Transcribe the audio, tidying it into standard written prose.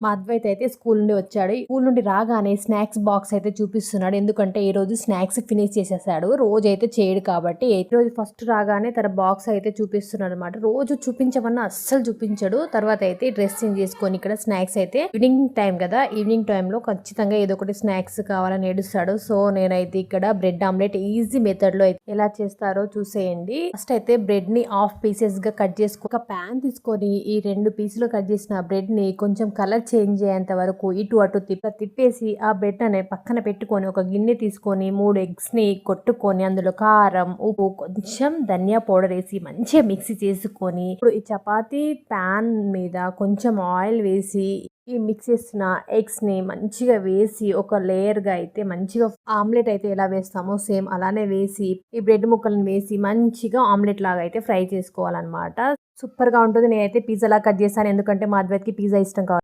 మా అద్వైత్ అయితే స్కూల్ నుండి వచ్చాడు. స్కూల్ నుండి రాగానే స్నాక్స్ బాక్స్ అయితే చూపిస్తున్నాడు. ఎందుకంటే ఈ రోజు స్నాక్స్ ఫినిష్ చేసేసాడు. రోజైతే చేయడు కాబట్టి ఈ రోజు ఫస్ట్ రాగానే తన బాక్స్ అయితే చూపిస్తున్నాడు అనమాట. రోజు చూపించమన్నా అస్సలు చూపించడు. తర్వాత అయితే డ్రెస్ చేంజ్ చేసుకొని ఇక్కడ స్నాక్స్ అయితే ఈవినింగ్ టైం కదా, ఈవినింగ్ టైం లో ఖచ్చితంగా ఏదో ఒకటి స్నాక్స్ కావాలని ఏడుస్తాడు. సో నేనైతే ఇక్కడ బ్రెడ్ ఆమ్లెట్ ఈజీ మెథడ్ లో అయితే ఎలా చేస్తారో చూసేయండి. ఫస్ట్ అయితే బ్రెడ్ ని హాఫ్ పీసెస్ గా కట్ చేసుకో, ఒక ప్యాన్ తీసుకొని ఈ 2 పీసులు కట్ చేసిన బ్రెడ్ ని కొంచెం కలర్ చేంజ్ అయ్యేంత వరకు ఇటు అటు తిప్పేసి ఆ బ్రెడ్ అనే పక్కన పెట్టుకొని ఒక గిన్నె తీసుకొని 3 ఎగ్స్ ని కొట్టుకొని అందులో కారం, ఉప్పు, కొంచెం ధనియా పౌడర్ వేసి మంచిగా మిక్సీ చేసుకొని ఇప్పుడు ఈ చపాతీ ప్యాన్ మీద కొంచెం ఆయిల్ వేసి ఈ మిక్స్ చేసిన ఎగ్స్ ని మంచిగా వేసి ఒక లేయర్ గా అయితే మంచిగా ఆమ్లెట్ అయితే ఎలా వేస్తామో సేమ్ అలానే వేసి ఈ బ్రెడ్ ముక్కలను వేసి మంచిగా ఆమ్లెట్ లాగా అయితే ఫ్రై చేసుకోవాలన్నమాట. సూపర్ గా ఉంటుంది. నేనైతే పిజ్జా లా కట్ చేశాను, ఎందుకంటే మా అద్వైత్కి పిజ్జా ఇష్టం కాబట్టి.